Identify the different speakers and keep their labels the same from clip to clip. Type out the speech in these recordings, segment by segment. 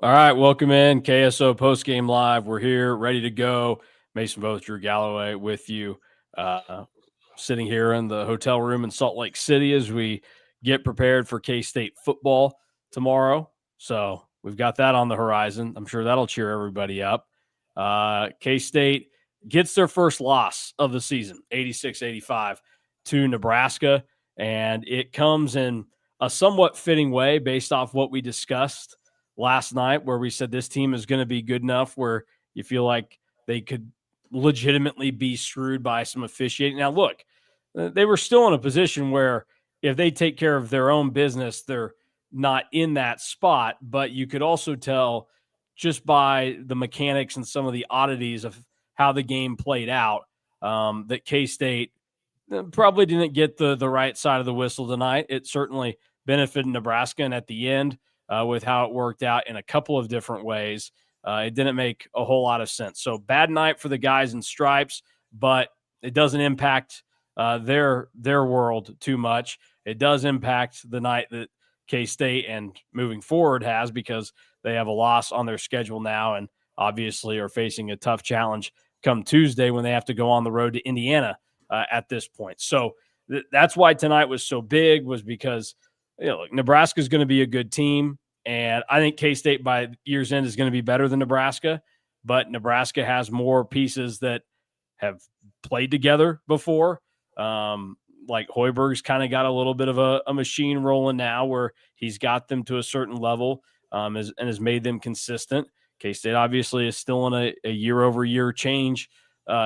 Speaker 1: All right, welcome in KSO Postgame Live. We're here, ready to go. Mason Both, Drew Galloway with you, sitting here in the hotel room in Salt Lake City as we get prepared for K-State football tomorrow. So we've got that on the horizon. I'm sure that'll cheer everybody up. K-State gets their first loss of the season, 86-85 to Nebraska, and it comes in a somewhat fitting way based off what we discussed last night, where we said this team is going to be good enough where you feel like they could legitimately be screwed by some officiating. Now, look, they were still in a position where if they take care of their own business, they're not in that spot. But you could also tell just by the mechanics and some of the oddities of how the game played out that K-State probably didn't get the right side of the whistle tonight. It certainly benefited Nebraska, and at the end, with how it worked out in a couple of different ways, it didn't make a whole lot of sense. So bad night for the guys in stripes, but it doesn't impact their world too much. It does impact the night that K-State and moving forward has, because they have a loss on their schedule now and obviously are facing a tough challenge come Tuesday when they have to go on the road to Indiana at this point. So that's why tonight was so big, was because look, Nebraska is going to be a good team, and I think K-State by year's end is going to be better than Nebraska, but Nebraska has more pieces that have played together before. Like Hoiberg's kind of got a little bit of a machine rolling now where he's got them to a certain level and has made them consistent. K-State obviously is still in a year-over-year change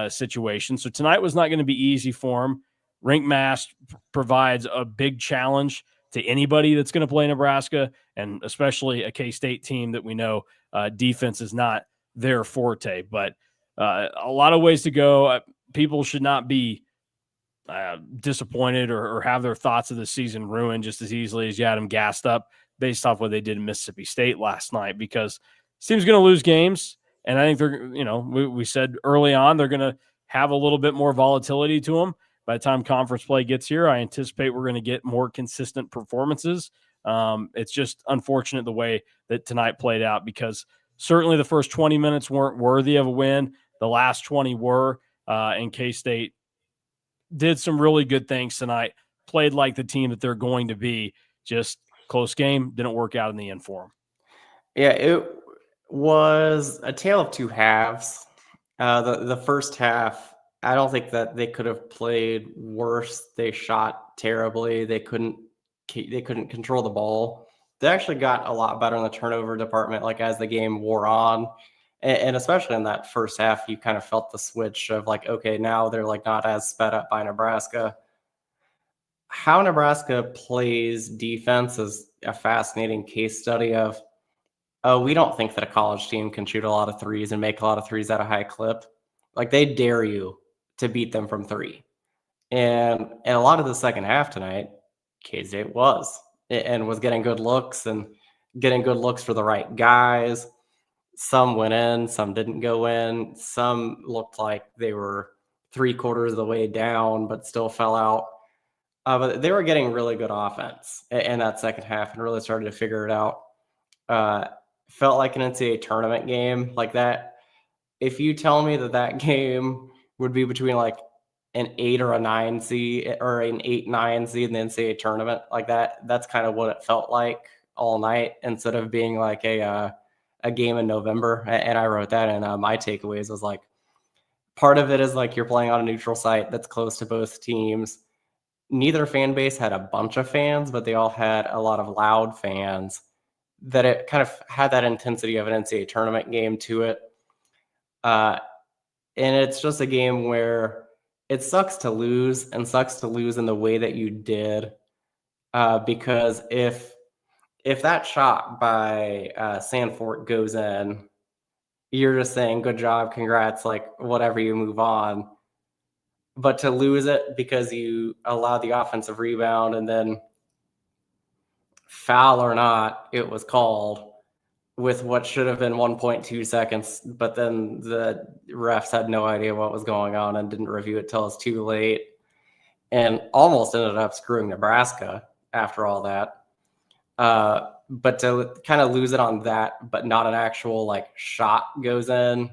Speaker 1: situation. So tonight was not going to be easy for him. Rink Mass provides a big challenge to anybody that's going to play Nebraska, and especially a K-State team that we know defense is not their forte. But a lot of ways to go. People should not be disappointed or have their thoughts of the season ruined just as easily as you had them gassed up based off what they did in Mississippi State last night, because this team's going to lose games. And I think they're, we said early on, they're going to have a little bit more volatility to them. By the time conference play gets here, I anticipate we're going to get more consistent performances. It's just unfortunate the way that tonight played out, because certainly the first 20 minutes weren't worthy of a win. The last 20 were, and K-State did some really good things tonight, played like the team that they're going to be. Just close game, didn't work out in the end for them.
Speaker 2: Yeah, it was a tale of two halves. The first half, I don't think that they could have played worse. They shot terribly. They couldn't control the ball. They actually got a lot better in the turnover department, like as the game wore on. And especially in that first half, you kind of felt the switch of like, okay, now they're like not as sped up by Nebraska. How Nebraska plays defense is a fascinating case study of, we don't think that a college team can shoot a lot of threes and make a lot of threes at a high clip. Like, they dare you to beat them from three. And a lot of the second half tonight, K-State was getting good looks and getting good looks for the right guys. Some went in, some didn't go in. Some looked like they were 3/4 of the way down, but still fell out. But they were getting really good offense in that second half and really started to figure it out. Felt like an NCAA tournament game like that. If you tell me that game would be between like an 8 or a 9 seed or an 8-9 seed in the NCAA tournament like that, that's kind of what it felt like all night, instead of being like a game in November. And I wrote that in my takeaways was like, part of it is like you're playing on a neutral site that's close to both teams. Neither fan base had a bunch of fans, but they all had a lot of loud fans, that it kind of had that intensity of an NCAA tournament game to it. And it's just a game where it sucks to lose, and sucks to lose in the way that you did. Because if that shot by Sanford goes in, you're just saying, good job, congrats, like whatever, you move on. But to lose it because you allowed the offensive rebound, and then foul or not, it was called with what should have been 1.2 seconds, but then the refs had no idea what was going on and didn't review it till it's too late, and almost ended up screwing Nebraska after all that. but to kind of lose it on that, but not an actual like shot goes in,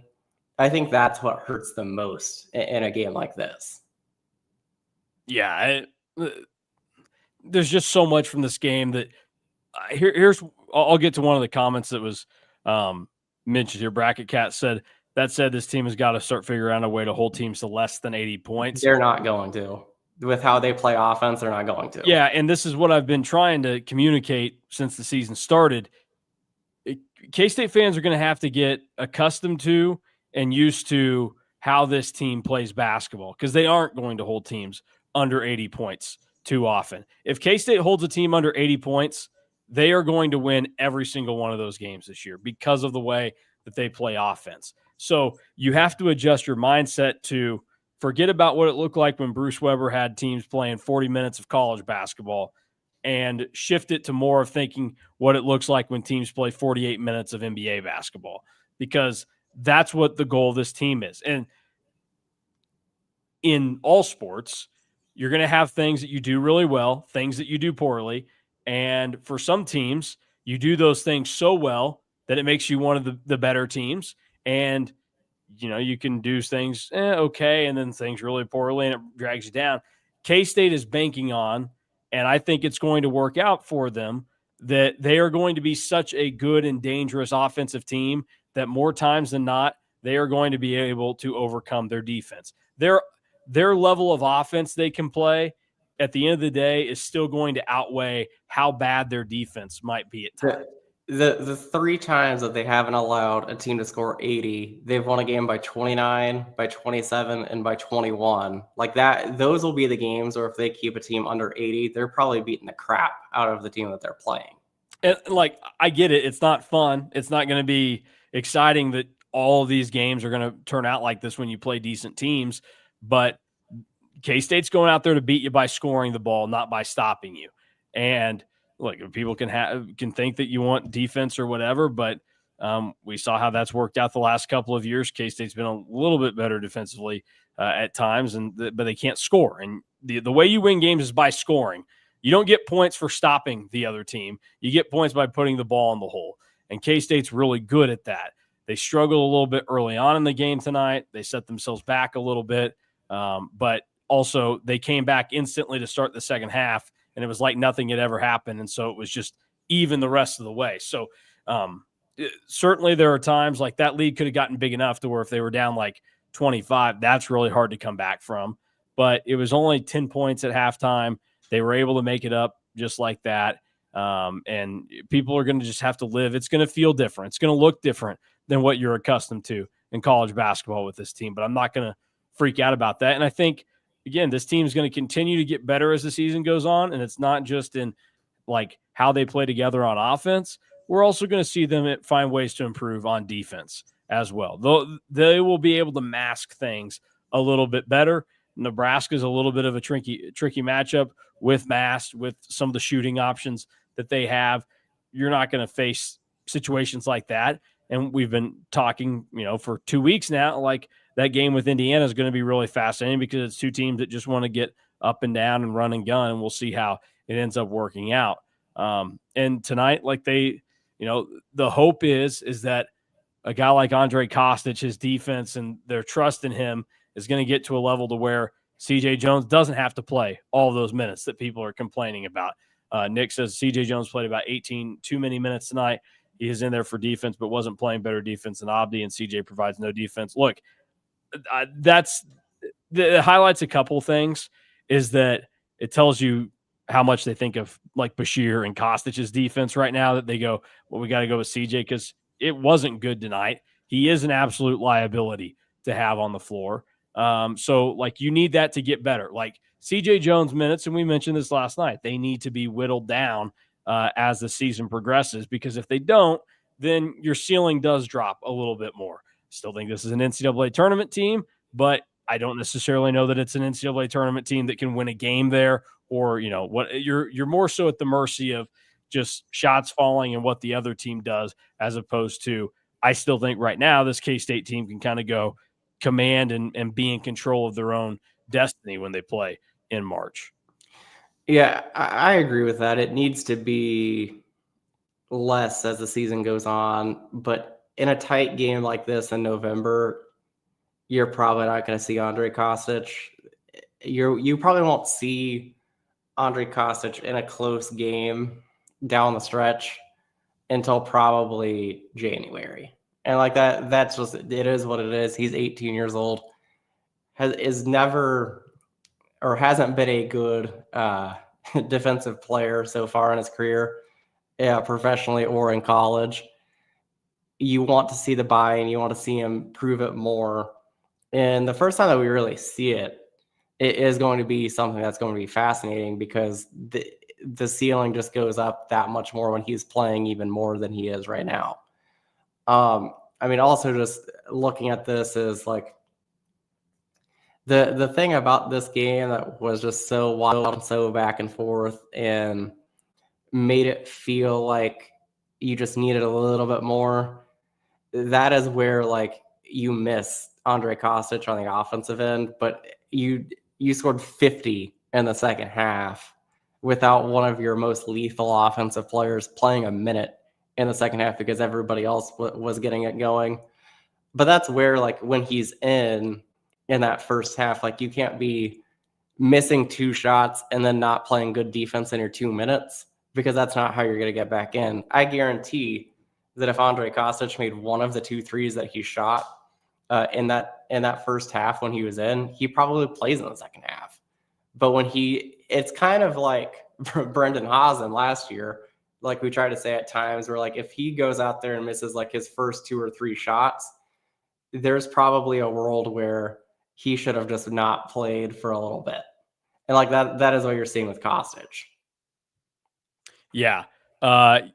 Speaker 2: I think that's what hurts them most in a game like this.
Speaker 1: Yeah, there's just so much from this game that here's I'll get to one of the comments that was mentioned here. Bracket Cat said this team has got to start figuring out a way to hold teams to less than 80 points.
Speaker 2: They're not going to. With how they play offense, they're not going to.
Speaker 1: Yeah, and this is what I've been trying to communicate since the season started. K-State fans are going to have to get accustomed to and used to how this team plays basketball because they aren't going to hold teams under 80 points too often. If K-State holds a team under 80 points, they are going to win every single one of those games this year because of the way that they play offense. So you have to adjust your mindset to forget about what it looked like when Bruce Weber had teams playing 40 minutes of college basketball and shift it to more of thinking what it looks like when teams play 48 minutes of NBA basketball, because that's what the goal of this team is. And in all sports, you're going to have things that you do really well, things that you do poorly. And for some teams, you do those things so well that it makes you one of the better teams. And, you can do things okay, and then things really poorly, and it drags you down. K-State is banking on, and I think it's going to work out for them, that they are going to be such a good and dangerous offensive team that more times than not, they are going to be able to overcome their defense. Their level of offense they can play at the end of the day is still going to outweigh how bad their defense might be at times.
Speaker 2: The 3 times that they haven't allowed a team to score 80, they've won a game by 29, by 27, and by 21. Like that, those will be the games where if they keep a team under 80, they're probably beating the crap out of the team that they're playing.
Speaker 1: And I get it. It's not fun. It's not going to be exciting that all of these games are going to turn out like this when you play decent teams. But K-State's going out there to beat you by scoring the ball, not by stopping you. And look, people can think that you want defense or whatever, but we saw how that's worked out the last couple of years. K-State's been a little bit better defensively at times, but they can't score. And the way you win games is by scoring. You don't get points for stopping the other team. You get points by putting the ball in the hole. And K-State's really good at that. They struggled a little bit early on in the game tonight. They set themselves back a little bit, but also they came back instantly to start the second half, and it was like nothing had ever happened. And so it was just even the rest of the way. So certainly there are times like that lead could have gotten big enough to where if they were down like 25, that's really hard to come back from. But it was only 10 points at halftime. They were able to make it up just like that. And people are going to just have to live. It's going to feel different. It's going to look different than what you're accustomed to in college basketball with this team. But I'm not going to freak out about that. And I think, again, this team is going to continue to get better as the season goes on. And it's not just in like how they play together on offense. We're also going to see them find ways to improve on defense as well. They will be able to mask things a little bit better. Nebraska is a little bit of a tricky matchup with Mast, with some of the shooting options that they have. You're not going to face situations like that. And we've been talking, for 2 weeks now, like that game with Indiana is going to be really fascinating because it's two teams that just want to get up and down and run and gun, and we'll see how it ends up working out. And tonight, like the hope is that a guy like Andre Kostic, his defense and their trust in him is going to get to a level to where CJ Jones doesn't have to play all of those minutes that people are complaining about. Nick says CJ Jones played about 18 too many minutes tonight. He is in there for defense, but wasn't playing better defense than Abdi, and CJ provides no defense. Look, that's the highlights. A couple things is that it tells you how much they think of like Bashir and Kostic's defense right now, that they go, well, we got to go with CJ because it wasn't good tonight. He is an absolute liability to have on the floor. So like you need that to get better. Like CJ Jones minutes, and we mentioned this last night, they need to be whittled down as the season progresses, because if they don't, then your ceiling does drop a little bit more. Still think this is an NCAA tournament team, but I don't necessarily know that it's an NCAA tournament team that can win a game there, or what you're more so at the mercy of just shots falling and what the other team does, as opposed to, I still think right now this K-State team can kind of go command and be in control of their own destiny when they play in March.
Speaker 2: Yeah, I agree with that. It needs to be less as the season goes on. But in a tight game like this in November, you're probably not going to see Andre Kostic. You probably won't see Andre Kostic in a close game down the stretch until probably January. And like that's just, it is what it is. He's 18 years old, is never or hasn't been a good defensive player so far in his career, professionally or in college. You want to see the buy-in, you want to see him prove it more. And the first time that we really see it, it is going to be something that's going to be fascinating because the ceiling just goes up that much more when he's playing even more than he is right now. I mean, also just looking at this is like the thing about this game that was just so wild and so back and forth and made it feel like you just needed a little bit more. That is where like you miss Andre Kostic on the offensive end, but you scored 50 in the second half without one of your most lethal offensive players playing a minute in the second half because everybody else was getting it going. But that's where, like, when he's in that first half, like, you can't be missing 2 shots and then not playing good defense in your 2 minutes because that's not how you're going to get back in. I guarantee that if Andre Kostic made one of the 2 threes that he shot in that first half when he was in, he probably plays in the second half. But when it's kind of like Brendan Hazen last year, like we try to say at times, where like if he goes out there and misses like his first 2 or 3 shots, there's probably a world where he should have just not played for a little bit. And like that is what you're seeing with Kostic.
Speaker 1: Yeah.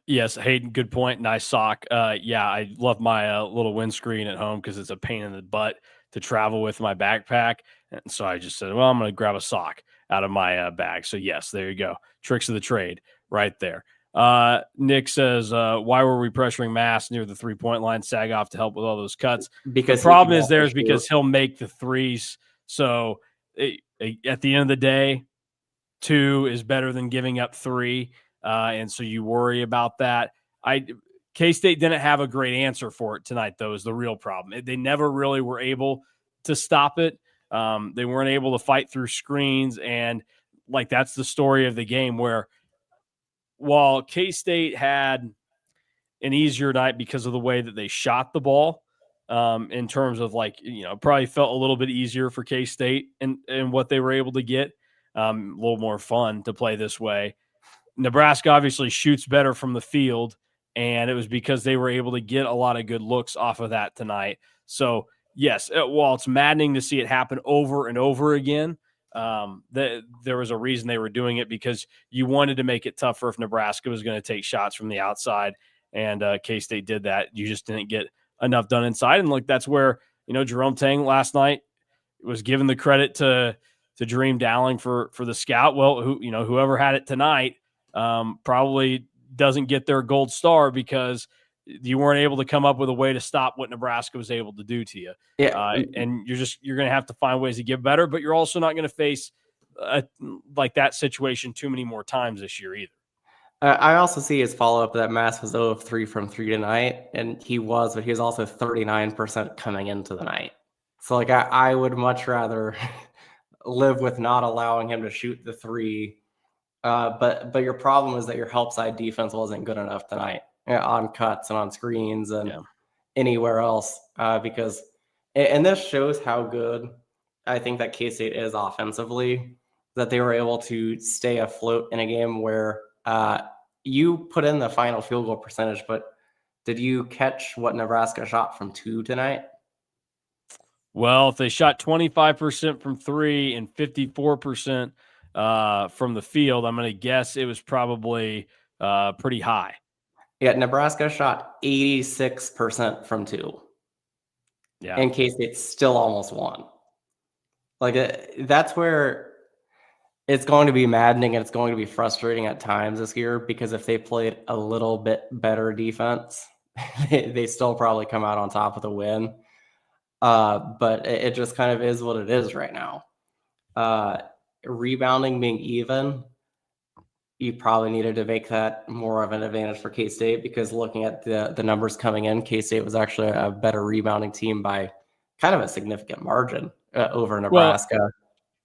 Speaker 1: Yes, Hayden, good point. Nice sock. Yeah, I love my little windscreen at home because it's a pain in the butt to travel with my backpack. And so I just said, well, I'm going to grab a sock out of my bag. So yes, there you go. Tricks of the trade right there. Nick says, why were we pressuring Mass near the 3-point line? Sag off to help with all those cuts.
Speaker 2: Because
Speaker 1: the problem is there's because he'll make the threes. So at the end of the day, 2 is better than giving up 3. And so you worry about that. K-State didn't have a great answer for it tonight, though, is the real problem. They never really were able to stop it. They weren't able to fight through screens. And like, that's the story of the game, where while K-State had an easier night because of the way that they shot the ball, in terms of like, probably felt a little bit easier for K-State and what they were able to get, a little more fun to play this way. Nebraska obviously shoots better from the field, and it was because they were able to get a lot of good looks off of that tonight. So, yes, while it's maddening to see it happen over and over again, there was a reason they were doing it, because you wanted to make it tougher if Nebraska was going to take shots from the outside, and K-State did that. You just didn't get enough done inside. And look, that's where, Jerome Tang last night was given the credit to Dream Dowling for the scout. Well, whoever had it tonight, probably doesn't get their gold star because you weren't able to come up with a way to stop what Nebraska was able to do to you.
Speaker 2: Yeah.
Speaker 1: And you're going to have to find ways to get better, but you're also not going to face like that situation too many more times this year either.
Speaker 2: I also see his follow-up that Mass was 0 of 3 from 3 tonight, and he was also 39% coming into the night. So like I would much rather live with not allowing him to shoot the 3. But your problem is that your help side defense wasn't good enough tonight, on cuts and on screens and anywhere else. Because this shows how good I think that K-State is offensively, that they were able to stay afloat in a game where you put in the final field goal percentage, but did you catch what Nebraska shot from 2 tonight?
Speaker 1: Well, if they shot 25% from 3 and 54% from the field, I'm going to guess it was probably pretty high.
Speaker 2: Yeah, Nebraska shot 86% from 2.
Speaker 1: Yeah.
Speaker 2: And K-State still almost won. Like, that's where it's going to be maddening and it's going to be frustrating at times this year, because if they played a little bit better defense, they still probably come out on top of the win. But it just kind of is what it is right now. Rebounding being even, you probably needed to make that more of an advantage for K-State, because looking at the numbers coming in, K-State was actually a better rebounding team by kind of a significant margin over
Speaker 1: Well,
Speaker 2: Nebraska.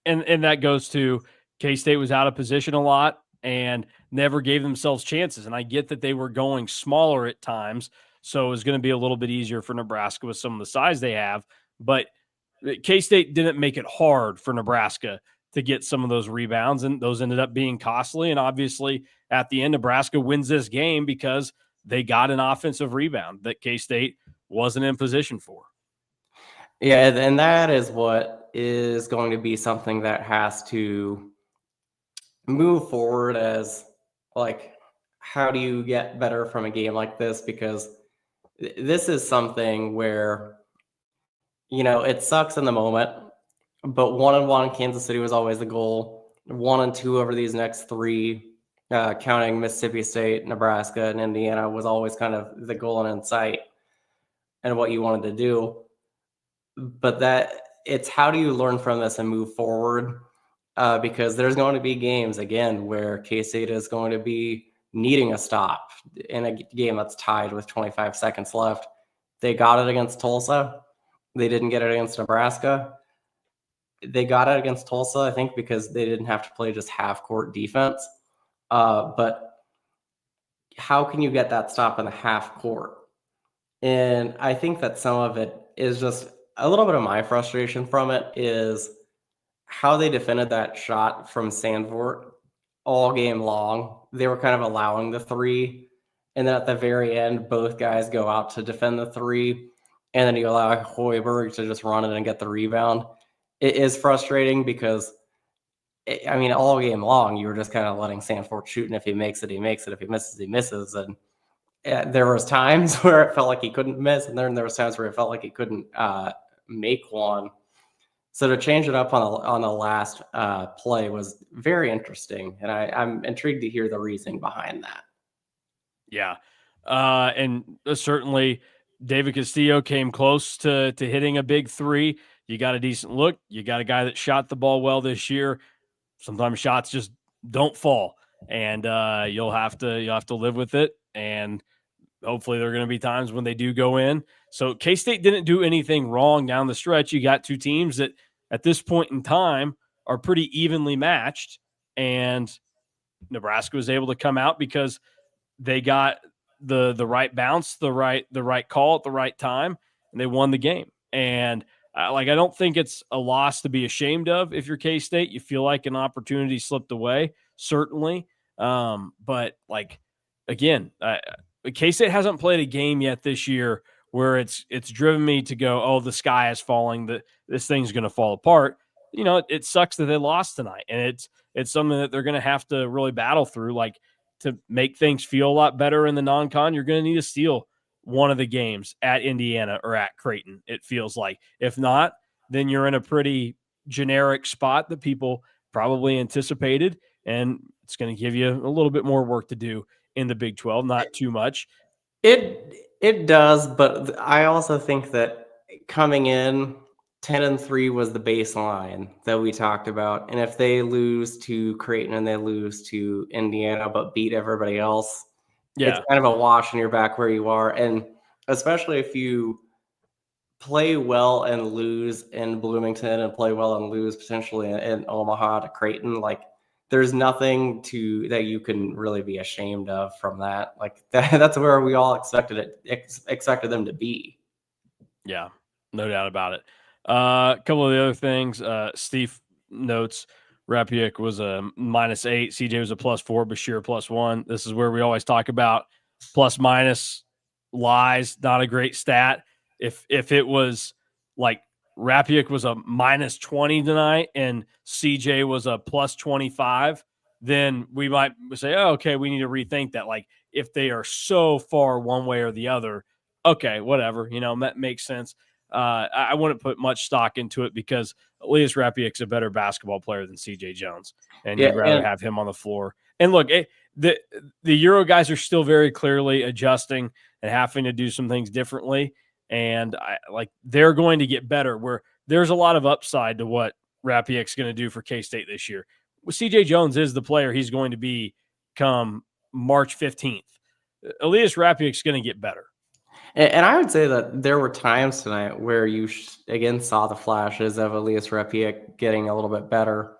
Speaker 1: and that goes to K-State was out of position a lot and never gave themselves chances. And I get that they were going smaller at times, so it was going to be a little bit easier for Nebraska with some of the size they have. But K-State didn't make it hard for Nebraska to get some of those rebounds, and those ended up being costly. And obviously, at the end, Nebraska wins this game because they got an offensive rebound that K-State wasn't in position for.
Speaker 2: Yeah, and that is what is going to be something that has to move forward as, like, how do you get better from a game like this? Because this is something where, it sucks in the moment, but 1-1 Kansas City was always the goal. 1-2 over these next three, counting Mississippi State, Nebraska, and Indiana, was always kind of the goal and in sight and what you wanted to do. But it's how do you learn from this and move forward? Because there's going to be games again where K-State is going to be needing a stop in a game that's tied with 25 seconds left. They got it against Tulsa. They didn't get it against Nebraska. They got it against Tulsa, I think, because they didn't have to play just half-court defense. But how can you get that stop in the half court? And I think that some of it is just a little bit of my frustration from it is how they defended that shot from Sandfort all game long. They were kind of allowing the three. And then at the very end, both guys go out to defend the three. And then you allow Hoiberg to just run it and get the rebound. It is frustrating because, all game long, you were just kind of letting Sandfort shoot. And if he makes it, he makes it. If he misses, he misses. And there was times where it felt like he couldn't miss. And then there was times where it felt like he couldn't make one. So to change it up on the last play was very interesting, and I'm intrigued to hear the reasoning behind that.
Speaker 1: Yeah, and certainly David Castillo came close to hitting a big three. You got a decent look. You got a guy that shot the ball well this year. Sometimes shots just don't fall, and you'll have to live with it. And hopefully there are going to be times when they do go in. So K-State didn't do anything wrong down the stretch. You got two teams that at this point in time are pretty evenly matched, and Nebraska was able to come out because they got the right bounce, the right call at the right time, and they won the game. And I don't think it's a loss to be ashamed of. If you're K-State, you feel like an opportunity slipped away, certainly. But again, K-State hasn't played a game yet this year where it's driven me to go, oh, the sky is falling, that this thing's going to fall apart. It sucks that they lost tonight, and it's something that they're going to have to really battle through. To make things feel a lot better in the non-con, you're going to need to steal one of the games at Indiana or at Creighton, it feels like. If not, then you're in a pretty generic spot that people probably anticipated, and it's going to give you a little bit more work to do in the Big 12, not too much.
Speaker 2: It does, but I also think that coming in 10-3 was the baseline that we talked about. And if they lose to Creighton and they lose to Indiana but beat everybody else, it's kind of a wash in your back where you are. And especially if you play well and lose in Bloomington and play well and lose potentially in Omaha to Creighton, there's nothing that you can really be ashamed of from that. That's where we all expected them to be.
Speaker 1: Yeah, no doubt about it. A couple of the other things, Steve notes Rapiak was a -8, CJ was a +4, Bashir +1. This is where we always talk about plus minus lies, not a great stat. If it was like Rapiak was a -20 tonight and CJ was a +25, then we might say, oh, okay, we need to rethink that. If they are so far one way or the other, okay, whatever, that makes sense. I wouldn't put much stock into it because Elias Rapiak's a better basketball player than CJ Jones, and you'd rather have him on the floor. And look, the Euro guys are still very clearly adjusting and having to do some things differently. And they're going to get better, where there's a lot of upside to what Rapiak's going to do for K-State this year. CJ Jones is the player he's going to be come March 15th. Elias Rapiak's going to get better.
Speaker 2: And I would say that there were times tonight where you again saw the flashes of Elias Repiak getting a little bit better.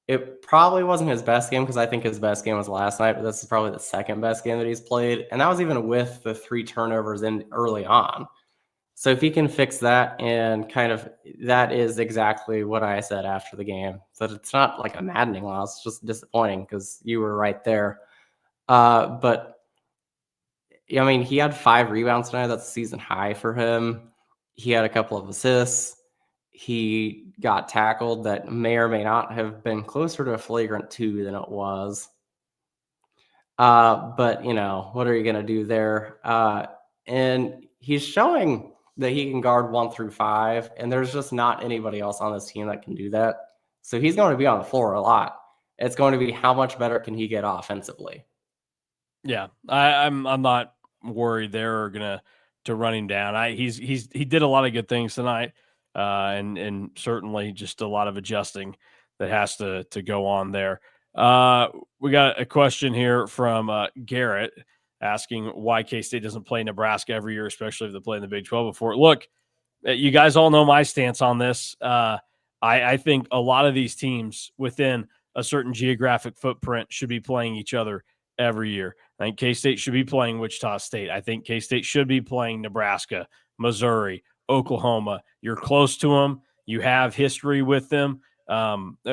Speaker 2: It probably wasn't his best game because I think his best game was last night, but this is probably the second best game that he's played. And that was even with the 3 turnovers in early on. So if he can fix that, and kind of that is exactly what I said after the game, that it's not like a maddening loss, it's just disappointing because you were right there. But I mean, he had 5 rebounds tonight. That's a season high for him. He had a couple of assists. He got tackled that may or may not have been closer to a flagrant 2 than it was. But, what are you going to do there? And he's showing that he can guard 1 through 5, and there's just not anybody else on this team that can do that. So he's going to be on the floor a lot. It's going to be how much better can he get offensively.
Speaker 1: Yeah, I'm not worried they're gonna to run him down. He did a lot of good things tonight, and certainly just a lot of adjusting that has to go on there. We got a question here from Garrett asking why K-State doesn't play Nebraska every year, especially if they play in the Big 12 before. Look, you guys all know my stance on this. I think a lot of these teams within a certain geographic footprint should be playing each other every year. I think K-State should be playing Wichita State. I think K-State should be playing Nebraska, Missouri, Oklahoma. You're close to them. You have history with them.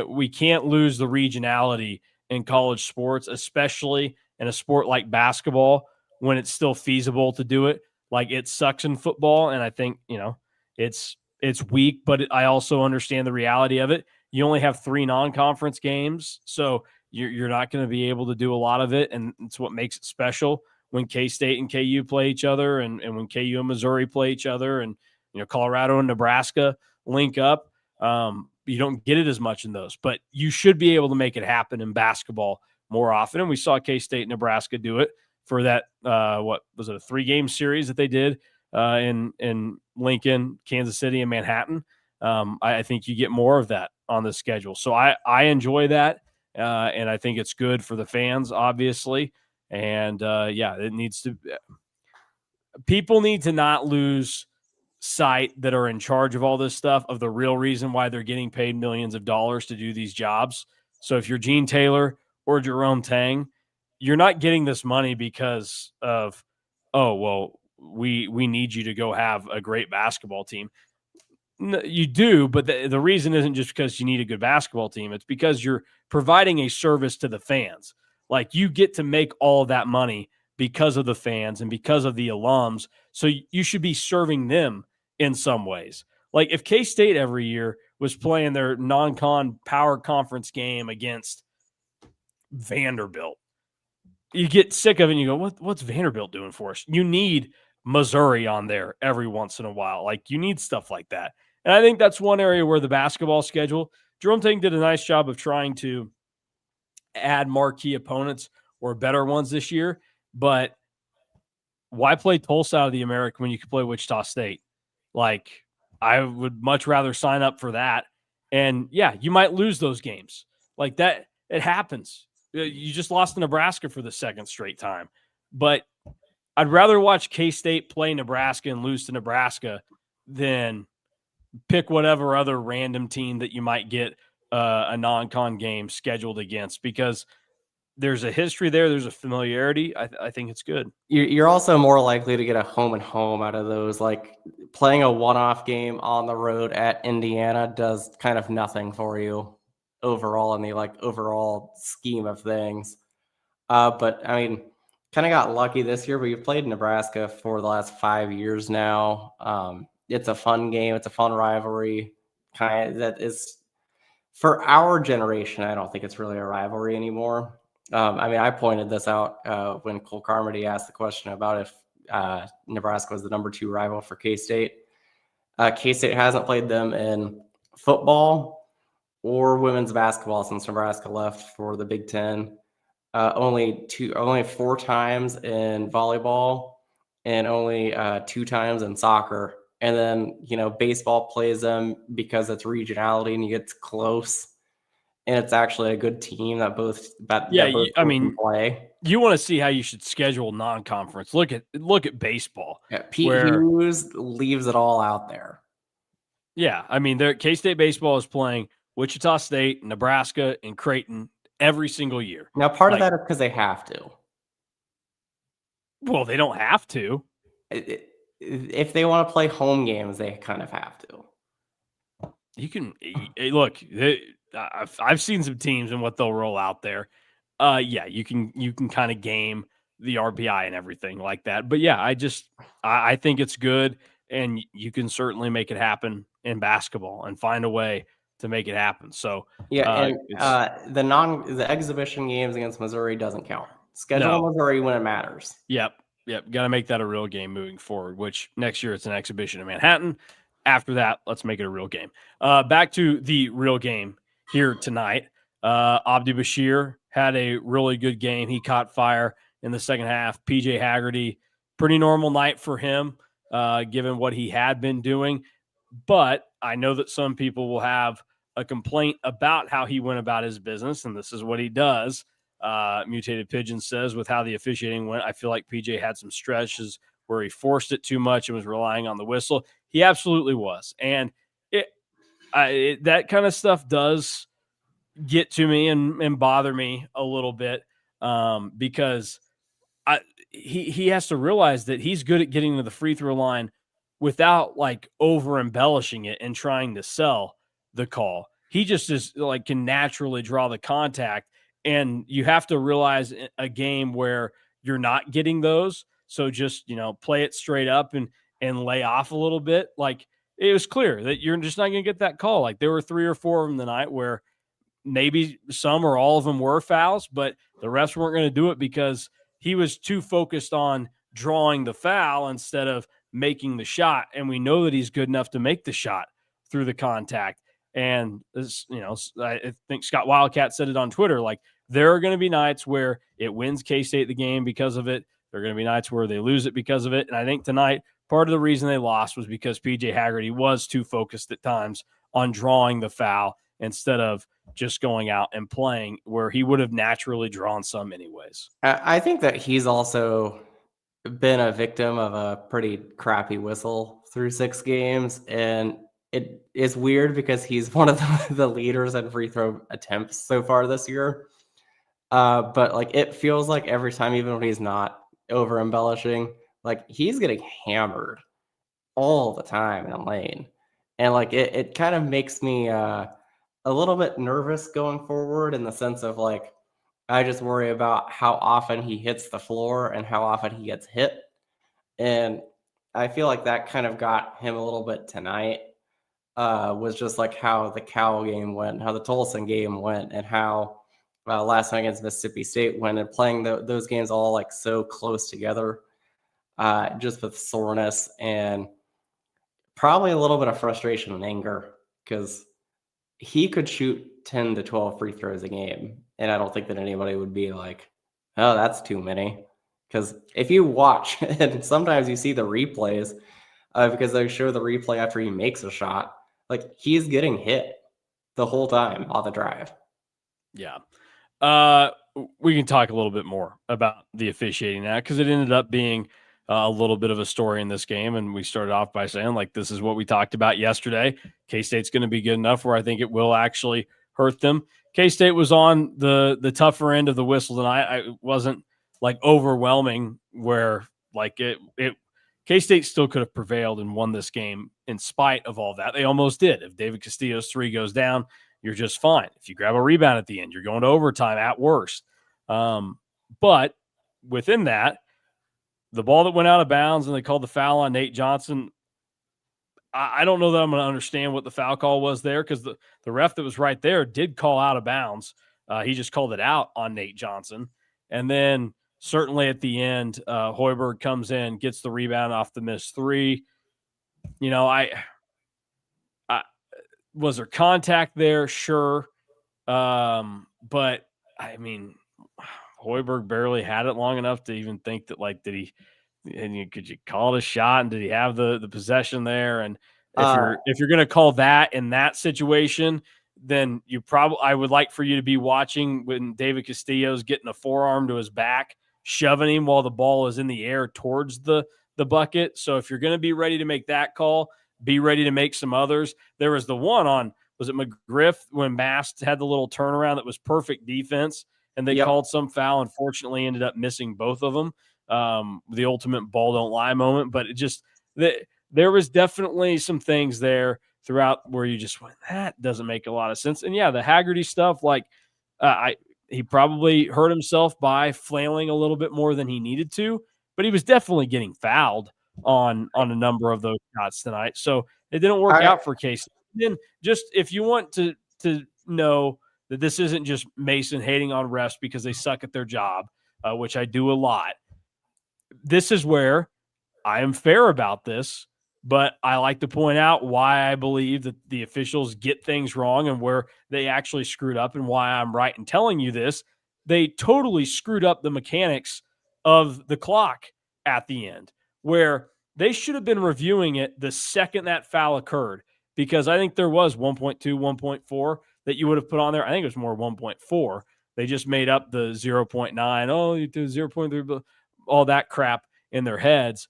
Speaker 1: We can't lose the regionality in college sports, especially in a sport like basketball when it's still feasible to do it. Like it sucks in football, and I think, it's weak, but I also understand the reality of it. You only have 3 non-conference games, so you're not going to be able to do a lot of it, and it's what makes it special when K-State and KU play each other, and when KU and Missouri play each other, and Colorado and Nebraska link up. You don't get it as much in those, but you should be able to make it happen in basketball more often. And we saw K-State and Nebraska do it for that. What was it, a 3-game series that they did in Lincoln, Kansas City, and Manhattan? I think you get more of that on the schedule. So I enjoy that. And I think it's good for the fans, obviously. And it needs to. People need to not lose sight that are in charge of all this stuff of the real reason why they're getting paid millions of dollars to do these jobs. So if you're Gene Taylor or Jerome Tang, you're not getting this money because of, oh, well, we need you to go have a great basketball team. You do, but the reason isn't just because you need a good basketball team. It's because you're providing a service to the fans. Like you get to make all of that money because of the fans and because of the alums. So you should be serving them in some ways. Like if K-State every year was playing their non-con power conference game against Vanderbilt, you get sick of it and you go, what's Vanderbilt doing for us? You need Missouri on there every once in a while. Like you need stuff like that. And I think that's one area where the basketball schedule, Jerome Tang did a nice job of trying to add marquee opponents or better ones this year. But why play Tulsa out of the American when you can play Wichita State? Like, I would much rather sign up for that. And yeah, you might lose those games. Like that, it happens. You just lost to Nebraska for the 2nd straight time. But I'd rather watch K-State play Nebraska and lose to Nebraska than pick whatever other random team that you might get a non-con game scheduled against, because there's a history there. There's a familiarity. I think it's good.
Speaker 2: You're also more likely to get a home and home out of those. Like playing a one-off game on the road at Indiana does kind of nothing for you overall in the overall scheme of things. But I mean, kind of got lucky this year. We've played Nebraska for the last 5 years now. It's a fun game. It's a fun rivalry. That is, for our generation, I don't think it's really a rivalry anymore. I pointed this out when Cole Carmody asked the question about if Nebraska was the number 2 rival for K-State. K-State hasn't played them in football or women's basketball since Nebraska left for the Big Ten. Only 4 times in volleyball and only 2 times in soccer. And then, baseball plays them because it's regionality and you get close. and it's actually a good team that both
Speaker 1: Yeah,
Speaker 2: both
Speaker 1: I
Speaker 2: can
Speaker 1: mean,
Speaker 2: play.
Speaker 1: you want to see how you should schedule non-conference. Look at baseball,
Speaker 2: Yeah, Pete
Speaker 1: where
Speaker 2: Hughes leaves it all out there.
Speaker 1: yeah, I mean, K-State baseball is playing Wichita State, Nebraska, and Creighton every single year.
Speaker 2: Now, part of
Speaker 1: Like,
Speaker 2: that is because they have to.
Speaker 1: well, they don't have to.
Speaker 2: If they want to play home games, they kind of have to.
Speaker 1: You can look. I've seen some teams and what they'll roll out there. Yeah, you can kind of game the RPI and everything like that. But yeah, I think it's good, and you can certainly make it happen in basketball and find a way to make it happen. So
Speaker 2: Yeah, and
Speaker 1: it's
Speaker 2: the exhibition games against Missouri doesn't count. Schedule
Speaker 1: no.
Speaker 2: Missouri when it matters.
Speaker 1: Yep. Got to make that a real game moving forward, which next year it's an exhibition in Manhattan. After that, let's make it a real game. Back to the real game here tonight. Abdi Bashir had a really good game. He caught fire in the second half. PJ Hagerty, pretty normal night for him, given what he had been doing. But I know that some people will have a complaint about how he went about his business, and this is what he does. Mutated Pigeon says, with how the officiating went, I feel like PJ had some stretches where he forced it too much and was relying on the whistle. He absolutely was. And that kind of stuff does get to me and bother me a little bit because he has to realize that he's good at getting to the free throw line without like over embellishing it and trying to sell the call. He just is like can naturally draw the contact. And you have to realize a game where you're not getting those. So just, play it straight up and lay off a little bit. Like it was clear that you're just not going to get that call. Like there were 3 or 4 of them tonight where maybe some or all of them were fouls, but the refs weren't going to do it because he was too focused on drawing the foul instead of making the shot. And we know that he's good enough to make the shot through the contact. And this, I think Scott Wildcat said it on Twitter, like there are going to be nights where it wins K-State the game because of it. There are going to be nights where they lose it because of it. And I think tonight, part of the reason they lost was because PJ Hagerty was too focused at times on drawing the foul instead of just going out and playing where he would have naturally drawn some anyways.
Speaker 2: I think that he's also been a victim of a pretty crappy whistle through 6 games. And it is weird because he's one of the leaders in free throw attempts so far this year. But like it feels like every time, even when he's not over embellishing, like he's getting hammered all the time in the lane. And like it kind of makes me a little bit nervous going forward in the sense of like I just worry about how often he hits the floor and how often he gets hit. And I feel like that kind of got him a little bit tonight. Was just like how the Cal game went, how the Tolson game went, and how last night against Mississippi State went, and playing those games all like so close together, just with soreness and probably a little bit of frustration and anger because he could shoot 10 to 12 free throws a game. And I don't think that anybody would be like, oh, that's too many. Because if you watch, and sometimes you see the replays, because they show the replay after he makes a shot, like he's getting hit the whole time on the drive.
Speaker 1: Yeah. We can talk a little bit more about the officiating now because it ended up being a little bit of a story in this game. And we started off by saying, like, this is what we talked about yesterday. K-State's going to be good enough where I think it will actually hurt them. K-State was on the tougher end of the whistle tonight. I wasn't like overwhelming where like it K-State still could have prevailed and won this game in spite of all that. They almost did. If David Castillo's 3 goes down, you're just fine. If you grab a rebound at the end, you're going to overtime at worst. But within that, the ball that went out of bounds and they called the foul on Nate Johnson, I don't know that I'm going to understand what the foul call was there because the ref that was right there did call out of bounds. He just called it out on Nate Johnson. And then certainly at the end, Hoiberg comes in, gets the rebound off the missed 3. I was there contact there? Sure. But I mean, Hoiberg barely had it long enough to even think that could you call it a shot? And did he have the possession there? And if you're going to call that in that situation, then I would like for you to be watching when David Castillo's getting a forearm to his back, shoving him while the ball is in the air towards the bucket. So if you're going to be ready to make that call, be ready to make some others. There was the one on, was it McGriff, when Mast had the little turnaround that was perfect defense, and they called some foul. Unfortunately, ended up missing both of them. The ultimate ball don't lie moment, but it just there was definitely some things there throughout where you just went, that doesn't make a lot of sense. And yeah, the Hagerty stuff, like he probably hurt himself by flailing a little bit more than he needed to, but he was definitely getting fouled on a number of those shots tonight. So it didn't work out for K-State. Then just if you want to know that this isn't just Mason hating on refs because they suck at their job, which I do a lot. This is where I am fair about this, but I like to point out why I believe that the officials get things wrong and where they actually screwed up, and why I'm right in telling you this. They totally screwed up the mechanics of the clock at the end, where they should have been reviewing it the second that foul occurred, because I think there was 1.2, 1.4 that you would have put on there. I think it was more 1.4. They just made up the 0.9. Oh, you do 0.3, all that crap in their heads.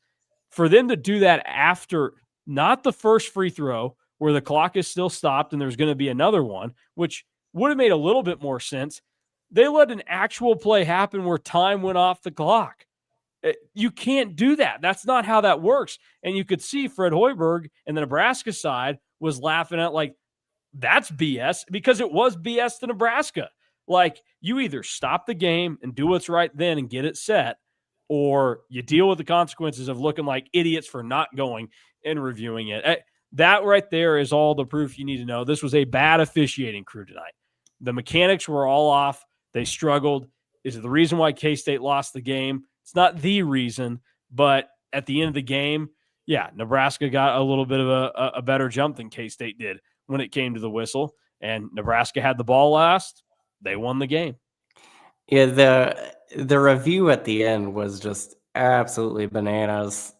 Speaker 1: For them to do that after not the first free throw where the clock is still stopped and there's going to be another one, which would have made a little bit more sense. They let an actual play happen where time went off the clock. You can't do that. That's not how that works. And you could see Fred Hoiberg and the Nebraska side was laughing at, like, that's BS, because it was BS to Nebraska. Like, you either stop the game and do what's right then and get it set, or you deal with the consequences of looking like idiots for not going and reviewing it. That right there is all the proof you need to know. This was a bad officiating crew tonight. The mechanics were all off. They struggled. Is it the reason why K-State lost the game? It's not the reason, but at the end of the game, yeah, Nebraska got a little bit of a better jump than K-State did when it came to the whistle, and Nebraska had the ball last. They won the game.
Speaker 2: Yeah, the review at the end was just absolutely bananas.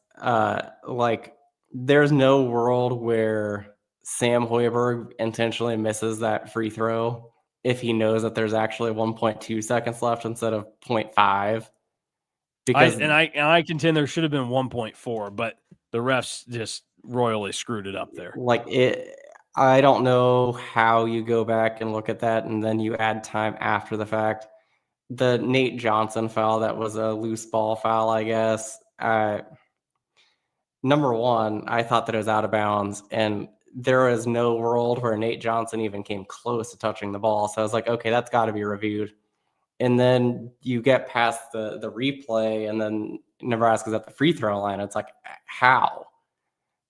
Speaker 2: Like, there's no world where Sam Hoiberg intentionally misses that free throw if he knows that there's actually 1.2 seconds left instead of 0.5. Because
Speaker 1: I contend there should have been 1.4, but the refs just royally screwed it up there.
Speaker 2: Like, I don't know how you go back and look at that and then you add time after the fact. The Nate Johnson foul, that was a loose ball foul, I guess. Number one, I thought that it was out of bounds, and there is no world where Nate Johnson even came close to touching the ball. So I was like, okay, that's got to be reviewed. And then you get past the replay, and then Nebraska's at the free throw line. It's like, how?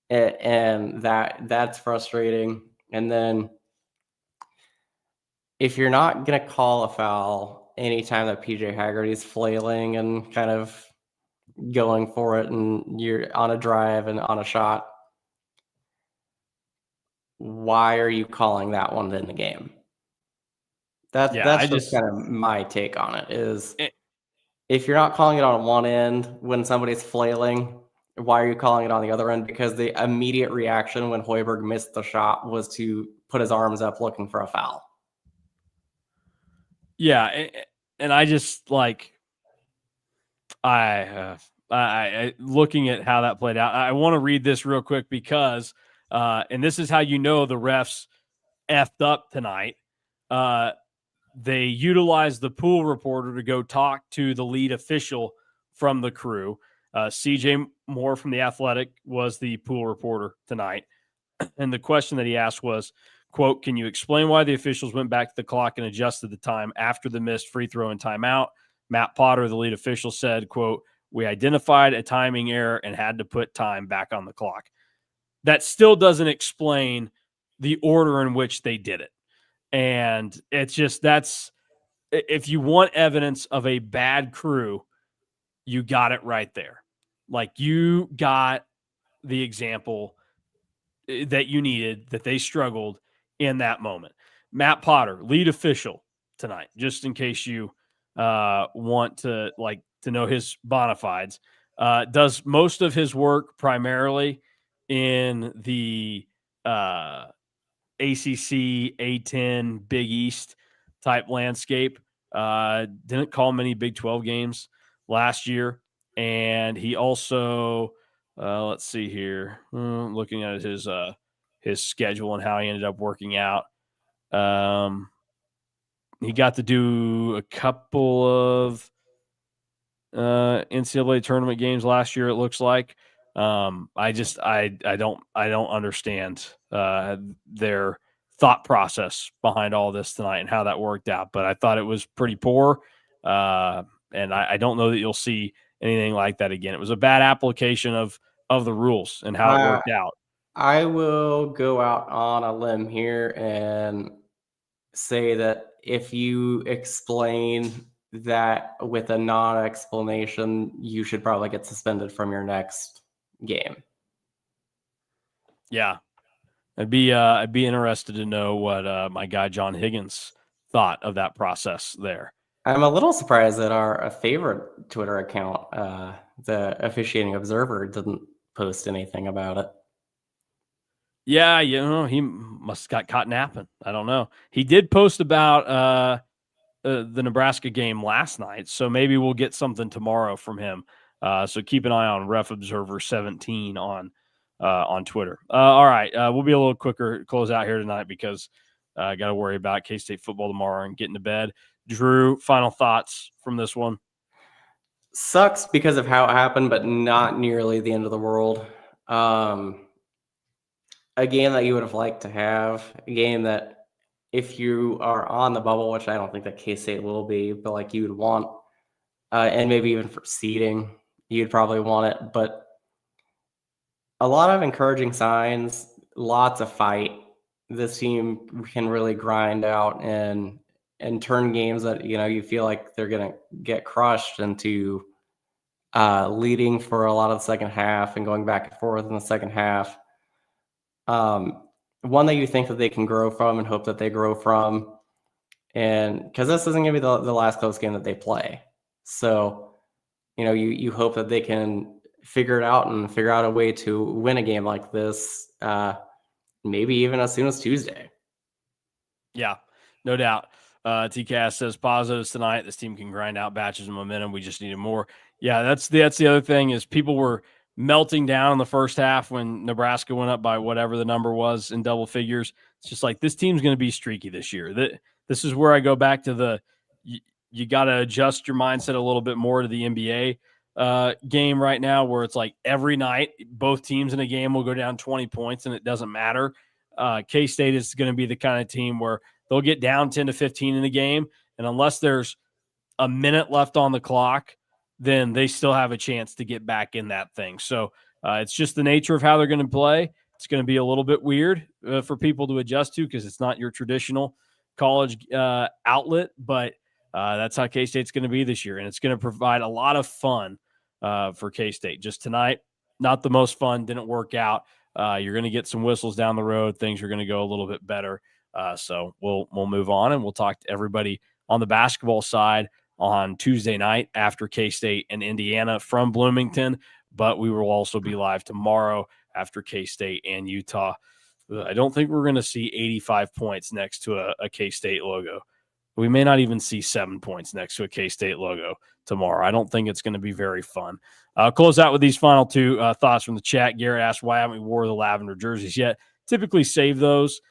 Speaker 2: And that's frustrating. And then if you're not going to call a foul anytime that PJ Hagerty's flailing and kind of going for it, and you're on a drive and on a shot, why are you calling that one in the game? That's just kind of my take on it. Is if you're not calling it on one end when somebody's flailing, why are you calling it on the other end? Because the immediate reaction when Hoiberg missed the shot was to put his arms up looking for a foul.
Speaker 1: Yeah, and I just, like, I looking at how that played out, I want to read this real quick because, and this is how you know the refs effed up tonight. They utilized the pool reporter to go talk to the lead official from the crew. CJ Moore from The Athletic was the pool reporter tonight. And the question that he asked was, quote, "Can you explain why the officials went back to the clock and adjusted the time after the missed free throw and timeout?" Matt Potter, the lead official, said, quote, "We identified a timing error and had to put time back on the clock." That still doesn't explain the order in which they did it. And it's just, that's, if you want evidence of a bad crew, you got it right there. Like, you got the example that you needed, that they struggled in that moment. Matt Potter, lead official tonight, just in case you want to know his bona fides, does most of his work primarily in the ACC, A10, Big East type landscape. Didn't call many Big 12 games last year. And he also, let's see here, looking at his schedule and how he ended up working out. He got to do a couple of NCAA tournament games last year. It looks like. I don't understand their thought process behind all this tonight and how that worked out. But I thought it was pretty poor, and I don't know that you'll see anything like that again. It was a bad application of the rules and how it worked out.
Speaker 2: I will go out on a limb here and say that if you explain that with a non-explanation, you should probably get suspended from your next game.
Speaker 1: Yeah, I'd be interested to know what my guy John Higgins thought of that process there.
Speaker 2: I'm a little surprised that our favorite Twitter account, the Officiating Observer, didn't post anything about it.
Speaker 1: Yeah, he must have got caught napping. I don't know. He did post about the Nebraska game last night, so maybe we'll get something tomorrow from him. So keep an eye on Ref Observer 17 on Twitter. All right, we'll be a little quicker close out here tonight because I got to worry about K-State football tomorrow and getting to bed. Drew, final thoughts from this one?
Speaker 2: Sucks because of how it happened, but not nearly the end of the world. A game that you would have liked to have, a game that if you are on the bubble, which I don't think that K-State will be, but like you would want, and maybe even for seeding, you'd probably want it. But a lot of encouraging signs, lots of fight. This team can really grind out and turn games that you feel like they're gonna get crushed into leading for a lot of the second half and going back and forth in the second half. One that you think that they can grow from and hope that they grow from. And because this isn't going to be the last close game that they play. So, you hope that they can figure it out and figure out a way to win a game like this, maybe even as soon as Tuesday.
Speaker 1: Yeah, no doubt. TCAS says positives tonight. This team can grind out batches of momentum. We just needed more. Yeah, that's the other thing is people were melting down in the first half when Nebraska went up by whatever the number was in double figures. It's just like this team's going to be streaky this year. This is where I go back to you got to adjust your mindset a little bit more to the NBA game right now, where it's like every night both teams in a game will go down 20 points and it doesn't matter. K-State is going to be the kind of team where they'll get down 10 to 15 in the game, and unless there's a minute left on the clock, then they still have a chance to get back in that thing. So it's just the nature of how they're going to play. It's going to be a little bit weird for people to adjust to because it's not your traditional college outlet, but that's how K-State's going to be this year, and it's going to provide a lot of fun for K-State. Just tonight, not the most fun, didn't work out. You're going to get some whistles down the road. Things are going to go a little bit better. So we'll move on, and we'll talk to everybody on the basketball side on Tuesday night after K-State and Indiana from Bloomington. But we will also be live tomorrow after K-State and Utah. I don't think we're going to see 85 points next to a K-State logo. We may not even see 7 points next to a K-State logo tomorrow. I don't think it's going to be very fun. I'll close out with these final two thoughts from the chat. Garrett asked, why haven't we wore the lavender jerseys yet? Typically save those.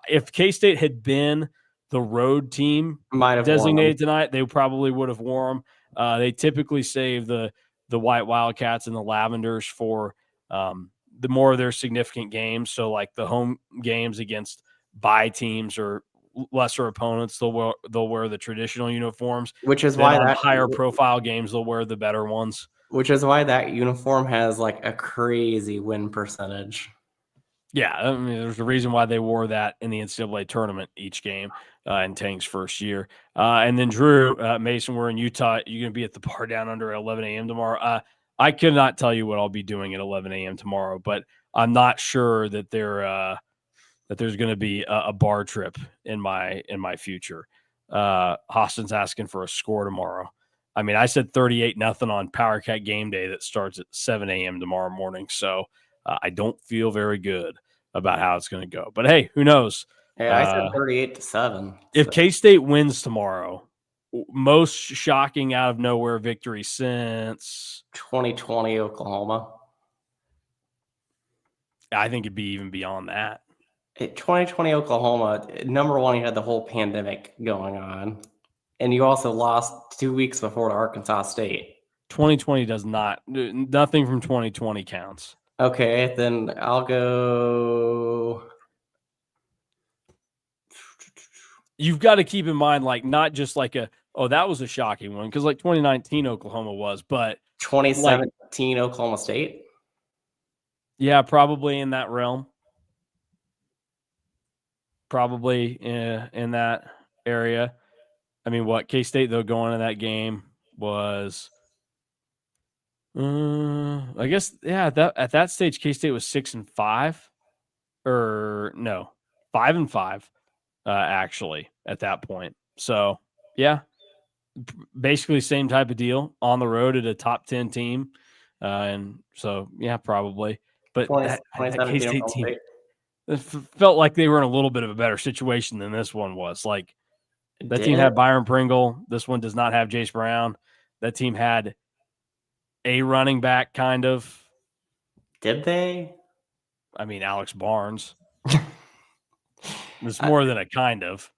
Speaker 1: If K-State had been the road team designated tonight, they probably would have worn them. They typically save the white Wildcats and the lavenders for the more of their significant games. So like the home games against bye teams or lesser opponents, they'll wear the traditional uniforms.
Speaker 2: Which is why
Speaker 1: that higher profile games, they'll wear the better ones.
Speaker 2: Which is why that uniform has like a crazy win percentage.
Speaker 1: Yeah, I mean, there's a reason why they wore that in the NCAA tournament each game in Tang's first year. And then Drew, Mason, we're in Utah. You're going to be at the bar down under 11 a.m. tomorrow. I could not tell you what I'll be doing at 11 a.m. tomorrow, but I'm not sure that there's going to be a bar trip in my future. Austin's asking for a score tomorrow. I mean, I said 38-0 on Power Cat game day that starts at 7 a.m. tomorrow morning. So I don't feel very good about how it's going to go. But hey, who knows?
Speaker 2: Yeah, I said 38-7.
Speaker 1: If
Speaker 2: So
Speaker 1: K-State wins tomorrow, most shocking out of nowhere victory since
Speaker 2: 2020 Oklahoma.
Speaker 1: I think it'd be even beyond that.
Speaker 2: 2020 Oklahoma, number one, you had the whole pandemic going on. And you also lost 2 weeks before to Arkansas State.
Speaker 1: 2020 does not. Nothing from 2020 counts.
Speaker 2: Okay, then I'll go.
Speaker 1: You've got to keep in mind, like, not just like that was a shocking one, because like 2019 Oklahoma was, but
Speaker 2: 2017 Oklahoma State.
Speaker 1: Yeah, probably in that realm. Probably in that area. I mean, what K-State, though, going into that game was, I guess, yeah, at that stage, K-State was 6-5, or no, 5-5, actually, at that point. So, yeah, basically same type of deal on the road at a top 10 team. And so, yeah, probably. But that
Speaker 2: 2017
Speaker 1: K-State
Speaker 2: Oklahoma
Speaker 1: team,
Speaker 2: State.
Speaker 1: it felt like they were in a little bit of a better situation than this one was. Like, that team
Speaker 2: Did
Speaker 1: had Byron Pringle. This one does not have Jace Brown. That team had a running back, kind of.
Speaker 2: did they?
Speaker 1: I mean, Alex Barnes. It's more than a kind of.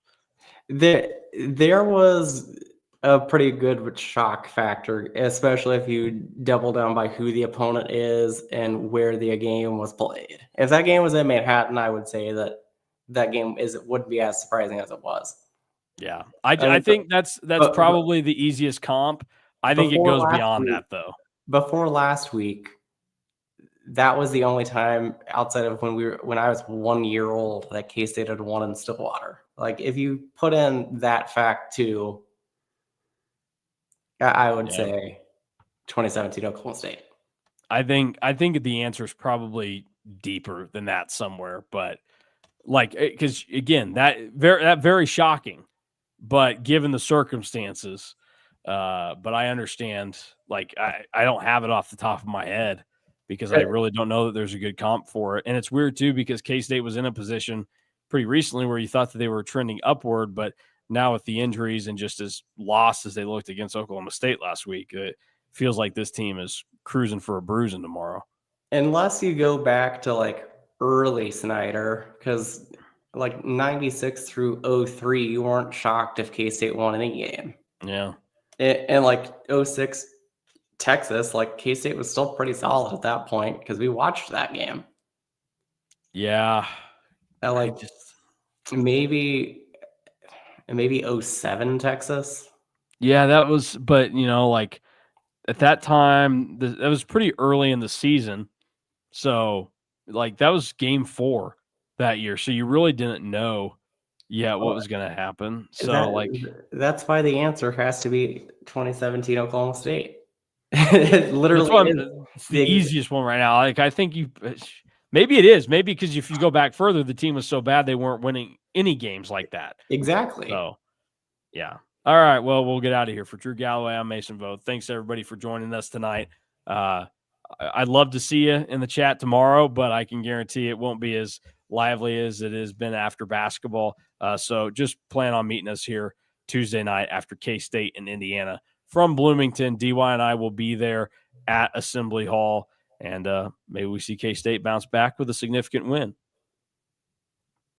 Speaker 2: There was a pretty good shock factor, especially if you double down by who the opponent is and where the game was played. If that game was in Manhattan, I would say that game wouldn't be as surprising as it was.
Speaker 1: Yeah,
Speaker 2: I
Speaker 1: I
Speaker 2: mean,
Speaker 1: think that's
Speaker 2: but
Speaker 1: probably the easiest comp. I think it
Speaker 2: before
Speaker 1: goes
Speaker 2: last
Speaker 1: beyond
Speaker 2: week,
Speaker 1: that, though.
Speaker 2: before last week, that was the only time outside of when I was 1 year old that K-State had won in Stillwater. Like, if you put in that fact too, I would
Speaker 1: Yeah.
Speaker 2: say 2017 Oklahoma State.
Speaker 1: I think the answer is probably deeper than that somewhere, but like, because again, that very shocking, but given the circumstances, but I understand. Like, I don't have it off the top of my head because I really don't know that there's a good comp for it, and it's weird too because K-State was in a position pretty recently where you thought that they were trending upward, but now with the injuries and just as lost as they looked against Oklahoma State last week, it feels like this team is cruising for a bruising tomorrow.
Speaker 2: Unless you go back to like early Snyder, because like 96 through 03, you weren't shocked if K-State won any game.
Speaker 1: Yeah.
Speaker 2: And like 06 Texas, like K-State was still pretty solid at that point because we watched that game.
Speaker 1: Yeah.
Speaker 2: Like maybe 07 Texas.
Speaker 1: Yeah, that was, but like at that time, that was pretty early in the season. So, like, that was game 4 that year. So you really didn't know yet what was going to happen. So,
Speaker 2: that's why the answer has to be 2017 Oklahoma State. It literally is.
Speaker 1: It's the easiest one right now. Like, I think maybe it is. Maybe because if you go back further, the team was so bad they weren't winning any games like that.
Speaker 2: Exactly.
Speaker 1: So, yeah. All right. Well, we'll get out of here. For Drew Galloway, I'm Mason Voth. Thanks, everybody, for joining us tonight. I'd love to see you in the chat tomorrow, but I can guarantee it won't be as lively as it has been after basketball. So just plan on meeting us here Tuesday night after K-State and Indiana from Bloomington. DY and I will be there at Assembly Hall, and maybe we see K-State bounce back with a significant win.